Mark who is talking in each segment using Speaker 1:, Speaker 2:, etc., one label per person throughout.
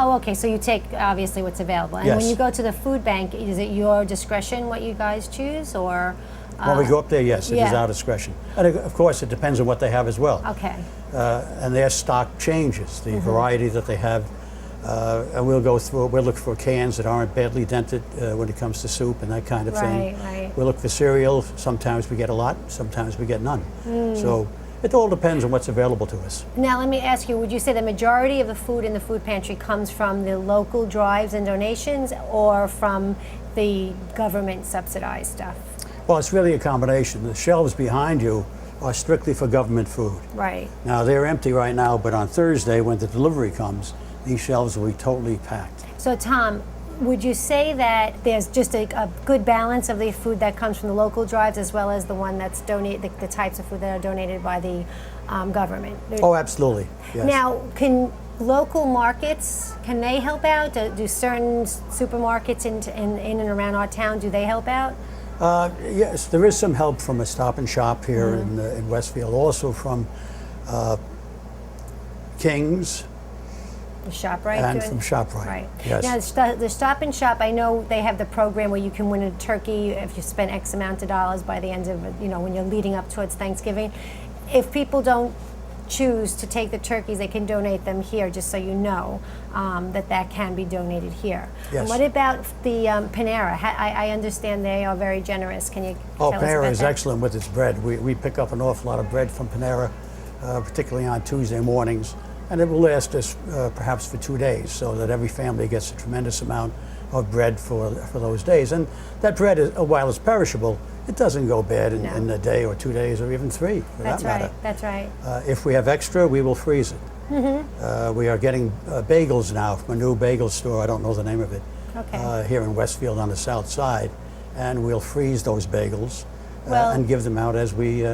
Speaker 1: Oh, okay, so you take obviously what's available. And
Speaker 2: Yes.
Speaker 1: when you go to the food bank, is it your discretion what you guys choose, or?
Speaker 2: When we go up there, yes, it is
Speaker 1: yeah.
Speaker 2: our discretion. And of course, it depends on what they have as well.
Speaker 1: Okay.
Speaker 2: And their stock changes, the variety that they have. And we'll look for cans that aren't badly dented when it comes to soup and that kind of thing.
Speaker 1: Right.
Speaker 2: We'll look for cereal. Sometimes we get a lot, sometimes we get none. So it all depends on what's available to us.
Speaker 1: Now let me ask you, would you say the majority of the food in the food pantry comes from the local drives and donations, or from the government subsidized stuff?
Speaker 2: Well, it's really a combination. The shelves behind you are strictly for government food.
Speaker 1: Right.
Speaker 2: Now, they're empty right now, but on Thursday, when the delivery comes, these shelves will be totally packed.
Speaker 1: So Tom, would you say that there's just a good balance of the food that comes from the local drives as well as the one that's donated, the types of food that are donated by the government?
Speaker 2: Oh, absolutely. Yes.
Speaker 1: Now, can local markets, can they help out? Do certain supermarkets in and around our town, do they help out?
Speaker 2: Yes, there is some help from a Stop and Shop here in Westfield, also from King's.
Speaker 1: The ShopRite?
Speaker 2: And from ShopRite.
Speaker 1: Right.
Speaker 2: Yes.
Speaker 1: Now, the Stop and Shop, I know they have the program where you can win a turkey if you spend X amount of dollars by the end of, when you're leading up towards Thanksgiving. If people don't choose to take the turkeys, they can donate them here, just so you know that can be donated here.
Speaker 2: Yes.
Speaker 1: And what about the Panera? I understand they are very generous. Can you tell us about
Speaker 2: Panera is
Speaker 1: that?
Speaker 2: excellent with its bread. We pick up an awful lot of bread from Panera, particularly on Tuesday mornings, and it will last us perhaps for 2 days, so that every family gets a tremendous amount of bread for those days. And that bread, while it's perishable, it doesn't go bad in a day or 2 days or even 3, for that matter.
Speaker 1: That's right.
Speaker 2: If we have extra, we will freeze it. We are getting bagels now from a new bagel store, I don't know the name of it, here in Westfield on the south side, and we'll freeze those bagels and give them out as we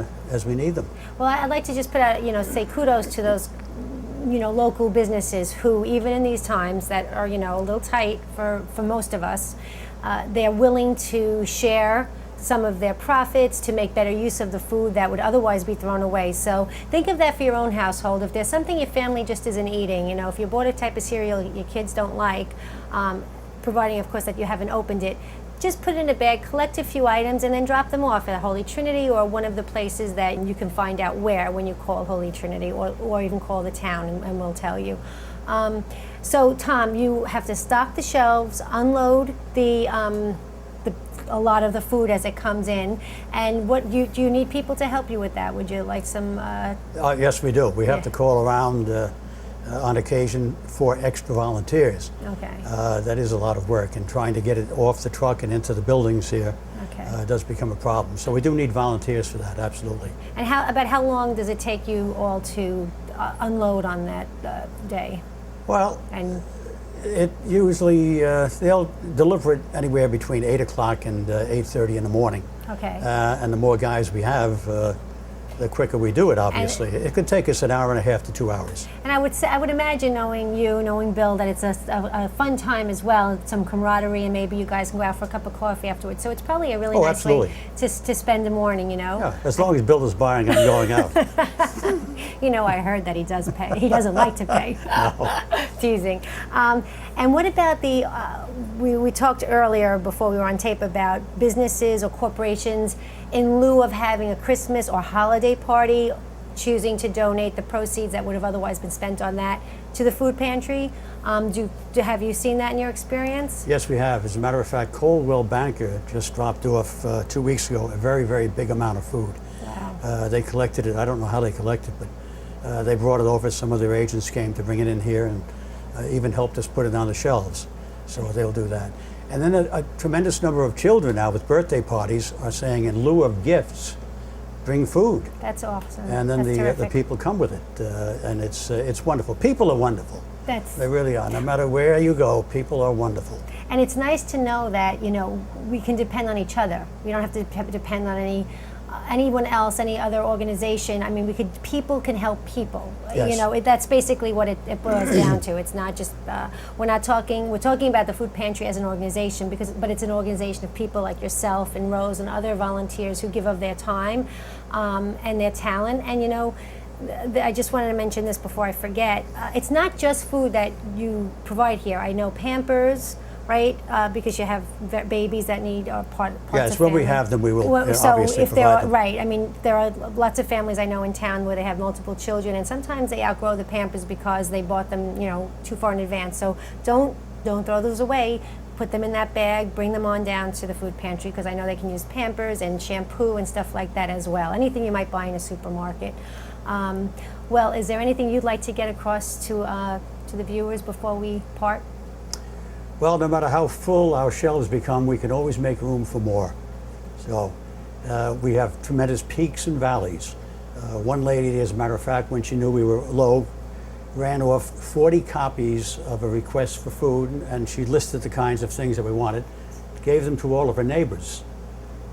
Speaker 2: need them.
Speaker 1: Well, I'd like to just put out, say kudos to those local businesses who, even in these times that are, a little tight for most of us, they're willing to share some of their profits to make better use of the food that would otherwise be thrown away. So think of that for your own household. If there's something your family just isn't eating, if you bought a type of cereal your kids don't like, providing, of course, that you haven't opened it, just put it in a bag, collect a few items, and then drop them off at Holy Trinity or one of the places that you can find out where when you call Holy Trinity, or even call the town and we'll tell you. So Tom, you have to stock the shelves, unload a lot of the food as it comes in, and do you need people to help you with that? Would you like some?
Speaker 2: Yes, we do. We have to call around on occasion for extra volunteers.
Speaker 1: Okay.
Speaker 2: That is a lot of work, and trying to get it off the truck and into the buildings here does become a problem. So we do need volunteers for that, absolutely.
Speaker 1: And how long does it take you all to unload on that day?
Speaker 2: Well,
Speaker 1: and
Speaker 2: it usually, they'll deliver it anywhere between 8 o'clock and 8:30 in the morning.
Speaker 1: Okay.
Speaker 2: And the more guys we have, the quicker we do it, obviously. It could take us an hour and a half to 2 hours.
Speaker 1: And I would imagine, knowing Bill, that it's a fun time as well, some camaraderie, and maybe you guys can go out for a cup of coffee afterwards. So it's probably a really nice way to spend the morning,
Speaker 2: Yeah, as long as Bill is buying, I'm going out.
Speaker 1: I heard that he does pay. He doesn't like to pay.
Speaker 2: No.
Speaker 1: Teasing. And what about we talked earlier before we were on tape about businesses or corporations in lieu of having a Christmas or holiday party, choosing to donate the proceeds that would have otherwise been spent on that to the food pantry. Have you seen that in your experience?
Speaker 2: Yes, we have. As a matter of fact, Coldwell Banker just dropped off 2 weeks ago a very, very big amount of food.
Speaker 1: Wow.
Speaker 2: They collected it. I don't know how they collected it, but they brought it over. Some of their agents came to bring it in here and even helped us put it on the shelves. So they'll do that. And then a tremendous number of children now with birthday parties are saying, in lieu of gifts, bring food.
Speaker 1: That's awesome.
Speaker 2: And then the people come with it, and it's wonderful. People are wonderful. They really are. No matter where you go, people are wonderful.
Speaker 1: And it's nice to know that we can depend on each other. We don't have to depend on anyone else, any other organization. I mean, people can help people.
Speaker 2: Yes.
Speaker 1: That's basically what it boils down to. It's not just we're talking about the food pantry as an organization, but it's an organization of people like yourself and Rose and other volunteers who give of their time and their talent. And I just wanted to mention this before I forget. It's not just food that you provide here. I know Pampers, right? Because you have babies that need parts
Speaker 2: Yes,
Speaker 1: of
Speaker 2: when we
Speaker 1: family.
Speaker 2: have them, we will
Speaker 1: Well, so
Speaker 2: obviously
Speaker 1: if there
Speaker 2: provide
Speaker 1: are,
Speaker 2: them.
Speaker 1: right, I mean, there are lots of families I know in town where they have multiple children, and sometimes they outgrow the Pampers because they bought them, too far in advance. So don't throw those away. Put them in that bag, bring them on down to the food pantry, because I know they can use Pampers and shampoo and stuff like that as well. Anything you might buy in a supermarket. Well, is there anything you'd like to get across to the viewers before we part?
Speaker 2: Well, no matter how full our shelves become, we can always make room for more. So we have tremendous peaks and valleys. One lady, as a matter of fact, when she knew we were low, ran off 40 copies of a request for food, and she listed the kinds of things that we wanted, gave them to all of her neighbors,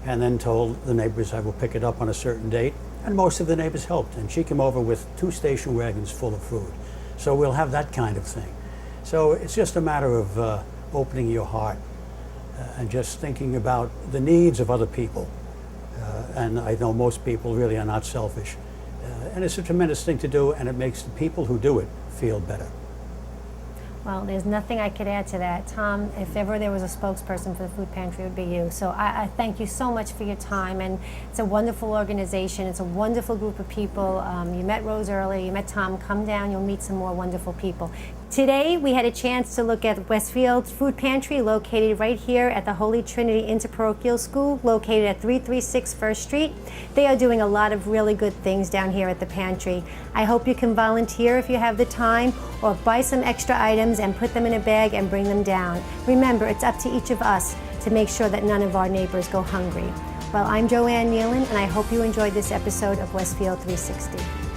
Speaker 2: and then told the neighbors I will pick it up on a certain date. And most of the neighbors helped, and she came over with 2 station wagons full of food. So we'll have that kind of thing. So it's just a matter of opening your heart and just thinking about the needs of other people. And I know most people really are not selfish. And it's a tremendous thing to do, and it makes the people who do it feel better.
Speaker 1: Well, there's nothing I could add to that. Tom, if ever there was a spokesperson for the food pantry, it would be you. So I thank you so much for your time, and it's a wonderful organization. It's a wonderful group of people. You met Rose earlier, you met Tom. Come down, you'll meet some more wonderful people. Today, we had a chance to look at Westfield Food Pantry, located right here at the Holy Trinity Interparochial School, located at 336 First Street. They are doing a lot of really good things down here at the pantry. I hope you can volunteer if you have the time, or buy some extra items and put them in a bag and bring them down. Remember, it's up to each of us to make sure that none of our neighbors go hungry. Well, I'm Joanne Nealon, and I hope you enjoyed this episode of Westfield 360.